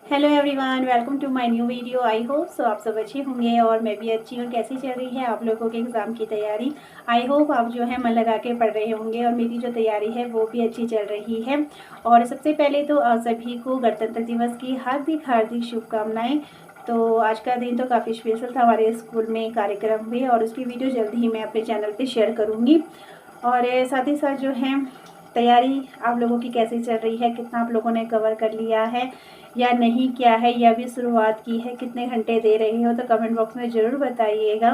Hello everyone, welcome to my new video. I hope so आप सब अच्छे होंगे और मैं भी अच्छी हूँ। कैसी चल रही है आप लोगों के एग्ज़ाम की तैयारी? आई होप आप जो है मन लगा के पढ़ रहे होंगे और मेरी जो तैयारी है वो भी अच्छी चल रही है। और सबसे पहले तो आप सभी को गणतंत्र दिवस की हार्दिक हार्दिक शुभकामनाएँ। तो आज का दिन तो काफ़ी स्पेशल था, हमारे स्कूल में कार्यक्रम हुए और उसकी वीडियो जल्दी ही मैं अपने चैनल पर शेयर करूँगी। और साथ ही साथ जो है तैयारी आप लोगों की कैसी चल रही है, कितना आप लोगों ने कवर कर लिया है या नहीं किया है, या भी शुरुआत की है, कितने घंटे दे रहे हो, तो कमेंट बॉक्स में ज़रूर बताइएगा।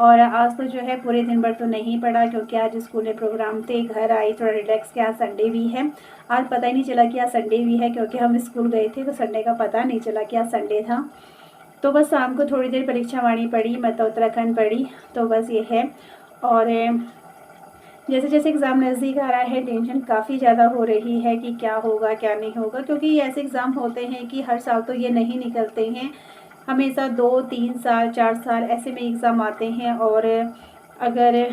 और आज तो जो है पूरे दिन भर तो नहीं पढ़ा क्योंकि आज स्कूल में प्रोग्राम थे, घर आई थोड़ा रिलैक्स किया। आज संडे भी है, आज पता ही नहीं चला कि आज संडे भी है क्योंकि हम स्कूल गए थे तो संडे का पता नहीं चला कि आज संडे था। तो बस शाम को थोड़ी देर परीक्षा वाणी पढ़ी, मतलब उत्तराखंड पढ़ी, तो बस ये है। और जैसे जैसे एग्ज़ाम नज़दीक आ रहा है टेंशन काफ़ी ज़्यादा हो रही है कि क्या होगा क्या नहीं होगा, क्योंकि ऐसे एग्ज़ाम होते हैं कि हर साल तो ये नहीं निकलते हैं, हमेशा 2-3 साल 4 साल ऐसे में एग्ज़ाम आते हैं। और अगर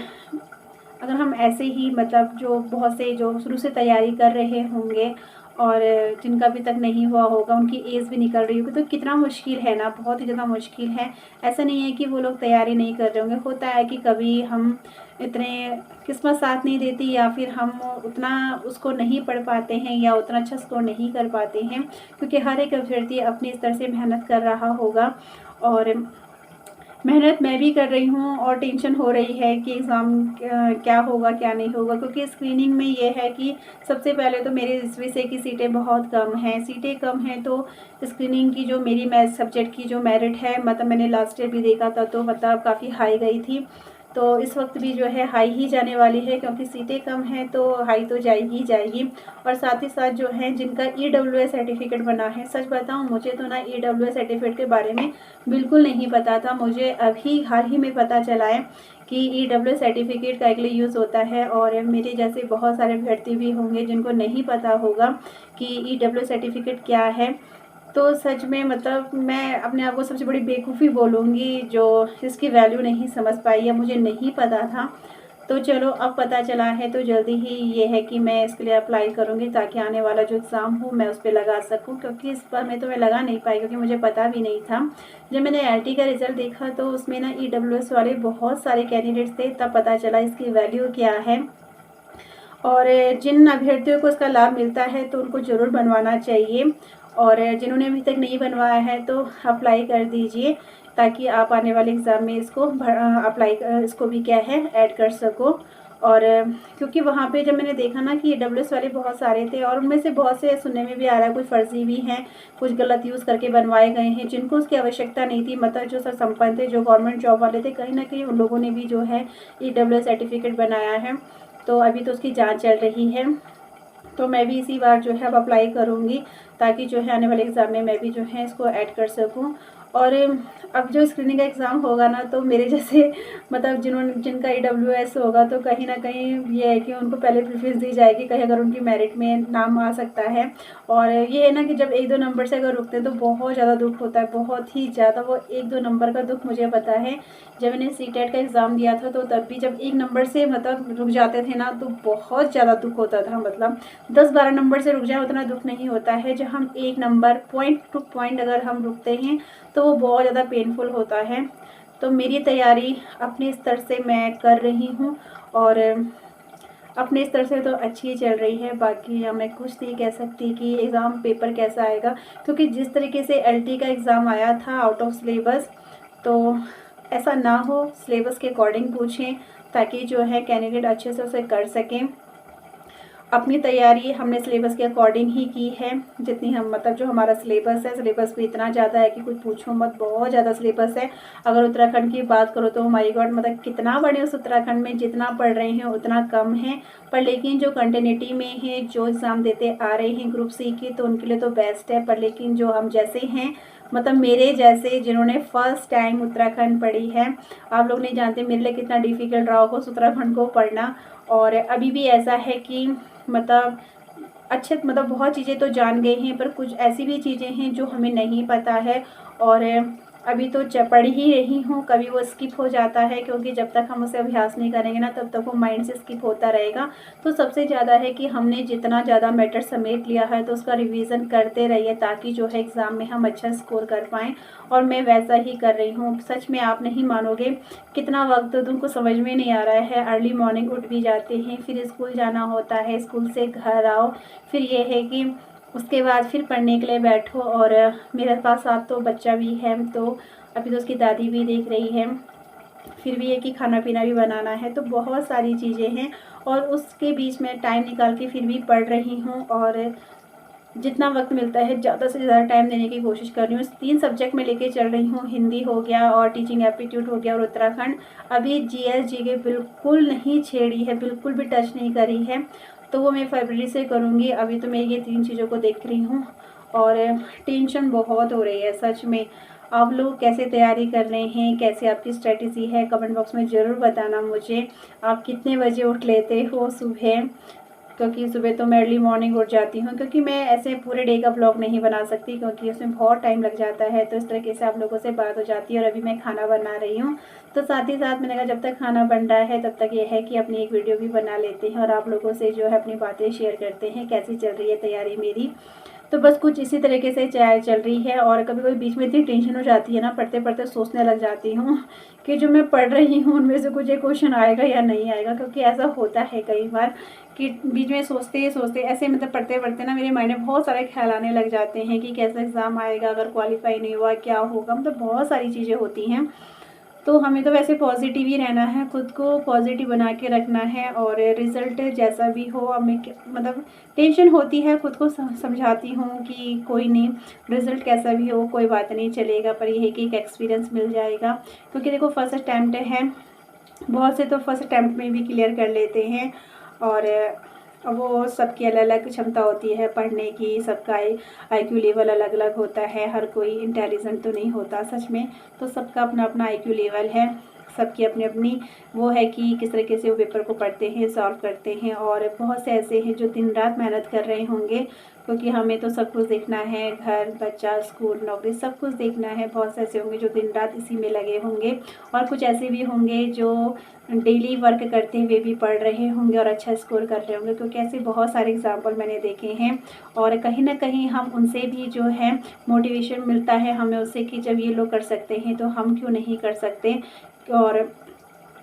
अगर हम ऐसे ही मतलब जो बहुत से जो शुरू से तैयारी कर रहे होंगे और जिनका अभी तक नहीं हुआ होगा, उनकी एज भी निकल रही होगी, तो कितना मुश्किल है ना, बहुत ही ज़्यादा मुश्किल है। ऐसा नहीं है कि वो लोग तैयारी नहीं कर रहे होंगे, होता है कि कभी हम इतने किस्मत साथ नहीं देती या फिर हम उतना उसको नहीं पढ़ पाते हैं या उतना अच्छा स्कोर नहीं कर पाते हैं, क्योंकि हर एक अभ्यर्थी अपनी स्तर से मेहनत कर रहा होगा। और मेहनत मैं भी कर रही हूँ और टेंशन हो रही है कि एग्ज़ाम क्या होगा क्या नहीं होगा, क्योंकि स्क्रीनिंग में ये है कि सबसे पहले तो मेरे इस विषय की सीटें बहुत कम हैं, सीटें कम हैं, तो स्क्रीनिंग की जो मेरी मैथ सब्जेक्ट की जो मेरिट है, मतलब मैंने लास्ट ईयर भी देखा था तो मतलब काफ़ी हाई गई थी। तो इस वक्त भी जो है हाई ही जाने वाली है, क्योंकि सीटें कम हैं तो हाई तो जाएगी ही जाएगी। और साथ ही साथ जो है जिनका EWS सर्टिफिकेट बना है, सच बताऊं मुझे तो ना EWS सर्टिफिकेट के बारे में बिल्कुल नहीं पता था। मुझे अभी हाल ही में पता चला है कि EWS सर्टिफिकेट का एक लिए यूज़ होता है, और मेरे जैसे बहुत सारे अभ्यर्थी भी होंगे जिनको नहीं पता होगा कि EWS सर्टिफिकेट क्या है। तो सच में मतलब मैं अपने आप को सबसे बड़ी बेवकूफ़ी बोलूँगी जो इसकी वैल्यू नहीं समझ पाई या मुझे नहीं पता था। तो चलो अब पता चला है तो जल्दी ही ये है कि मैं इसके लिए अप्लाई करूँगी ताकि आने वाला जो एग्ज़ाम हो मैं उस पर लगा सकूँ, क्योंकि इस बार मैं तो मैं लगा नहीं पाई क्योंकि मुझे पता भी नहीं था। जब मैंने LT का रिज़ल्ट देखा तो उसमें ना EWS वाले बहुत सारे कैंडिडेट्स थे, तब पता चला इसकी वैल्यू क्या है। और जिन अभ्यर्थियों को इसका लाभ मिलता है तो उनको ज़रूर बनवाना चाहिए, और जिन्होंने अभी तक नहीं बनवाया है तो अप्लाई कर दीजिए ताकि आप आने वाले एग्ज़ाम में इसको इसको भी क्या है ऐड कर सको। और क्योंकि वहाँ पे जब मैंने देखा ना कि EWS वाले बहुत सारे थे और उनमें से बहुत से सुनने में भी आ रहा है कुछ फर्जी भी हैं, कुछ गलत यूज़ करके बनवाए गए हैं, जिनको उसकी आवश्यकता नहीं थी, मतलब जो सर संपन्न थे, जो गवर्नमेंट जॉब वाले थे, कहीं ना कहीं उन लोगों ने भी जो है EWS सर्टिफिकेट बनाया है। तो अभी तो उसकी जांच चल रही है, तो मैं भी इसी बार जो है अब अप्लाई करूँगी ताकि जो है आने वाले एग्ज़ाम में मैं भी जो है इसको ऐड कर सकूँ। और अब जो स्क्रीनिंग का एग्ज़ाम होगा ना तो मेरे जैसे मतलब जिनका EWS होगा तो कहीं ना कहीं ये है कि उनको पहले प्रेफरेंस दी जाएगी, कहीं अगर उनकी मेरिट में नाम आ सकता है। और ये है ना कि जब 1-2 नंबर से अगर रुकते हैं तो बहुत ज़्यादा दुख होता है, बहुत ही ज़्यादा। वो 1-2 नंबर का दुख मुझे पता है, जब मैंने CTET का एग्ज़ाम दिया था तो तब भी जब 1 नंबर से मतलब रुक जाते थे ना तो बहुत ज़्यादा दुख होता था। मतलब 10-12 नंबर से रुक जाए उतना दुख नहीं होता है, जब हम 1 नंबर पॉइंट टू पॉइंट अगर हम रुकते हैं तो वो बहुत ज़्यादा पेनफुल होता है। तो मेरी तैयारी अपने स्तर से मैं कर रही हूँ और अपने स्तर से तो अच्छी चल रही है। बाकी मैं कुछ नहीं कह सकती कि एग्ज़ाम पेपर कैसा आएगा, क्योंकि जिस तरीके से LT का एग्ज़ाम आया था आउट ऑफ सिलेबस, तो ऐसा ना हो, सिलेबस के अकॉर्डिंग पूछें ताकि जो है कैंडिडेट अच्छे से उसे कर सकें। अपनी तैयारी हमने सिलेबस के अकॉर्डिंग ही की है, जितनी हम मतलब जो हमारा सिलेबस है, सिलेबस भी इतना ज़्यादा है कि कुछ पूछो मत, बहुत ज़्यादा सिलेबस है। अगर उत्तराखंड की बात करो तो माय गॉड, मतलब कितना बड़े उस उत्तराखंड में जितना पढ़ रहे हैं उतना कम है। पर लेकिन जो कंटिन्यूटी में है, जो एग्ज़ाम देते आ रहे हैं ग्रुप C की, तो उनके लिए तो बेस्ट है। पर लेकिन जो हम जैसे हैं, मतलब मेरे जैसे जिन्होंने फर्स्ट टाइम उत्तराखंड पढ़ी है, आप लोग नहीं जानते मेरे लिए कितना डिफ़िकल्ट रहा होगा उस उत्तराखंड को पढ़ना। और अभी भी ऐसा है कि मतलब अच्छे बहुत चीज़ें तो जान गए हैं, पर कुछ ऐसी भी चीज़ें हैं जो हमें नहीं पता है। और अभी तो पढ़ ही रही हूँ, कभी वो स्किप हो जाता है क्योंकि जब तक हम उसे अभ्यास नहीं करेंगे ना तब तक वो माइंड से स्किप होता रहेगा। तो सबसे ज़्यादा है कि हमने जितना ज़्यादा मैटर समेट लिया है तो उसका रिवीजन करते रहिए ताकि जो है एग्ज़ाम में हम अच्छा स्कोर कर पाएँ। और मैं वैसा ही कर रही हूँ। सच में आप नहीं मानोगे कितना वक्त तो तुमको समझ में नहीं आ रहा है। अर्ली मॉर्निंग उठ भी जाते हैं, फिर स्कूल जाना होता है, स्कूल से घर आओ, फिर ये है कि उसके बाद फिर पढ़ने के लिए बैठो। और मेरे पास साथ तो बच्चा भी है, तो अभी तो उसकी दादी भी देख रही है। फिर भी है कि खाना पीना भी बनाना है, तो बहुत सारी चीज़ें हैं। और उसके बीच में टाइम निकाल के फिर भी पढ़ रही हूँ और जितना वक्त मिलता है ज़्यादा से ज़्यादा टाइम देने की कोशिश कर रही हूँ। 3 सब्जेक्ट में लेके चल रही हूँ, हिंदी हो गया और टीचिंग एप्टीट्यूड हो गया और उत्तराखंड। अभी जीएस जीके बिल्कुल नहीं छेड़ी है, बिल्कुल भी टच नहीं करी है, तो वो मैं फरवरी से करूँगी। अभी तो मैं ये 3 चीज़ों को देख रही हूँ और टेंशन बहुत हो रही है सच में। आप लोग कैसे तैयारी कर रहे हैं, कैसे आपकी स्ट्रेटजी है, कमेंट बॉक्स में ज़रूर बताना मुझे। आप कितने बजे उठ लेते हो सुबह, क्योंकि सुबह तो मैं अर्ली मॉर्निंग उठ जाती हूँ, क्योंकि मैं ऐसे पूरे डे का ब्लॉग नहीं बना सकती क्योंकि उसमें बहुत टाइम लग जाता है। तो इस तरीके से आप लोगों से बात हो जाती है। और अभी मैं खाना बना रही हूँ, तो साथ ही साथ मैंने कहा जब तक खाना बन रहा है तब तक ये है कि अपनी एक वीडियो भी बना लेते हैं और आप लोगों से जो है अपनी बातें शेयर करते हैं, कैसी चल रही है तैयारी मेरी। तो बस कुछ इसी तरीके से चाय चल रही है। और कभी कभी बीच में इतनी टेंशन हो जाती है ना, पढ़ते पढ़ते सोचने लग जाती हूँ कि जो मैं पढ़ रही हूँ उनमें से कुछ एक क्वेश्चन आएगा या नहीं आएगा। क्योंकि ऐसा होता है कई बार कि बीच में सोचते सोचते ऐसे मतलब पढ़ते पढ़ते ना मेरे माइंड में बहुत सारे ख्याल आने लग जाते हैं कि कैसा एग्ज़ाम आएगा, अगर क्वालिफाई नहीं हुआ क्या होगा, मतलब बहुत सारी चीज़ें होती हैं। तो हमें तो वैसे पॉजिटिव ही रहना है, खुद को पॉजिटिव बना के रखना है। और रिज़ल्ट जैसा भी हो, हमें मतलब टेंशन होती है, खुद को समझाती हूँ कि कोई नहीं, रिज़ल्ट कैसा भी हो कोई बात नहीं चलेगा, पर यह है कि एक एक्सपीरियंस मिल जाएगा। क्योंकि देखो फर्स्ट अटैम्प्ट है, बहुत से तो फर्स्ट अटैम्प्ट में भी क्लियर कर लेते हैं। और वो सबकी अलग अलग क्षमता होती है पढ़ने की, सबका आईक्यू लेवल अलग अलग होता है, हर कोई इंटेलिजेंट तो नहीं होता सच में। तो सबका अपना अपना आईक्यू लेवल है, सबकी अपनी अपनी वो है कि किस तरीके से वो पेपर को पढ़ते हैं, सॉल्व करते हैं। और बहुत से ऐसे हैं जो दिन रात मेहनत कर रहे होंगे, क्योंकि हमें तो सब कुछ देखना है, घर बच्चा स्कूल नौकरी सब कुछ देखना है। बहुत से ऐसे होंगे जो दिन रात इसी में लगे होंगे, और कुछ ऐसे भी होंगे जो डेली वर्क करते हुए भी पढ़ रहे होंगे और अच्छा स्कोर कर रहे होंगे। क्योंकि ऐसे बहुत सारे एग्जाम्पल मैंने देखे हैं। और कहीं ना कहीं हम उनसे भी जो है मोटिवेशन मिलता है हमें उससे कि जब ये लोग कर सकते हैं तो हम क्यों नहीं कर सकते। और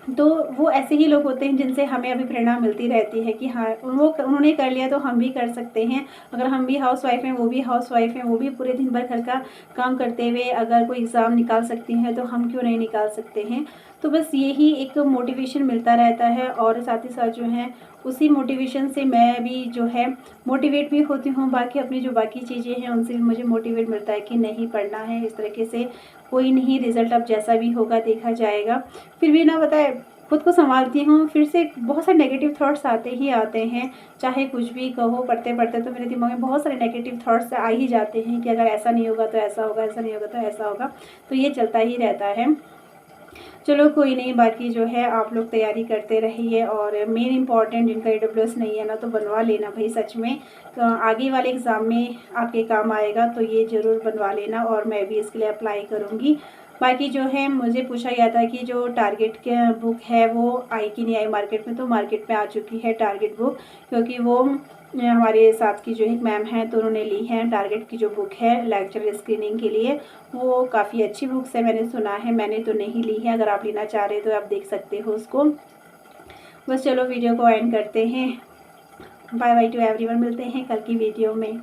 तो वो ऐसे ही लोग होते हैं जिनसे हमें अभी प्रेरणा मिलती रहती है कि हाँ उन्होंने कर लिया तो हम भी कर सकते हैं। अगर हम भी हाउस वाइफ हैं, वो भी हाउस वाइफ हैं, वो भी पूरे दिन भर घर का काम करते हुए अगर कोई एग्ज़ाम निकाल सकती हैं तो हम क्यों नहीं निकाल सकते हैं। तो बस यही एक मोटिवेशन मिलता रहता है। और साथ ही साथ जो है उसी मोटिवेशन से मैं भी जो है मोटिवेट भी होती हूँ। बाकी अपनी जो बाकी चीज़ें हैं उनसे भी मुझे मोटिवेट मिलता है कि नहीं पढ़ना है, इस तरीके से कोई नहीं, रिज़ल्ट अब जैसा भी होगा देखा जाएगा। फिर भी ना बताए खुद को संभालती हूँ, फिर से बहुत सारे नेगेटिव थॉट्स आते ही आते हैं। चाहे कुछ भी कहो, पढ़ते पढ़ते तो मेरे दिमाग में बहुत सारे नेगेटिव थॉट्स आ ही जाते हैं कि अगर ऐसा नहीं होगा तो ऐसा होगा, ऐसा नहीं होगा तो ऐसा होगा। तो ये चलता ही रहता है। चलो कोई नहीं, बाकी जो है आप लोग तैयारी करते रहिए। और मेन इंपॉर्टेंट जिनका AWS नहीं है ना तो बनवा लेना भाई, सच में आगे वाले एग्ज़ाम में आपके काम आएगा, तो ये ज़रूर बनवा लेना। और मैं भी इसके लिए अप्लाई करूँगी। बाकी जो है मुझे पूछा गया था कि जो टारगेट के बुक है वो आई कि नहीं आई मार्केट में, तो मार्केट में आ चुकी है टारगेट बुक। क्योंकि वो हमारे साथ की जो एक मैम हैं तो उन्होंने ली है टारगेट की जो बुक है लेक्चर स्क्रीनिंग के लिए। वो काफ़ी अच्छी बुक्स है, मैंने सुना है, मैंने तो नहीं ली है। अगर आप लेना चाह रहे हो तो आप देख सकते हो उसको। बस चलो वीडियो को एंड करते हैं। बाय बाय टू एवरीवन, मिलते हैं कल की वीडियो में।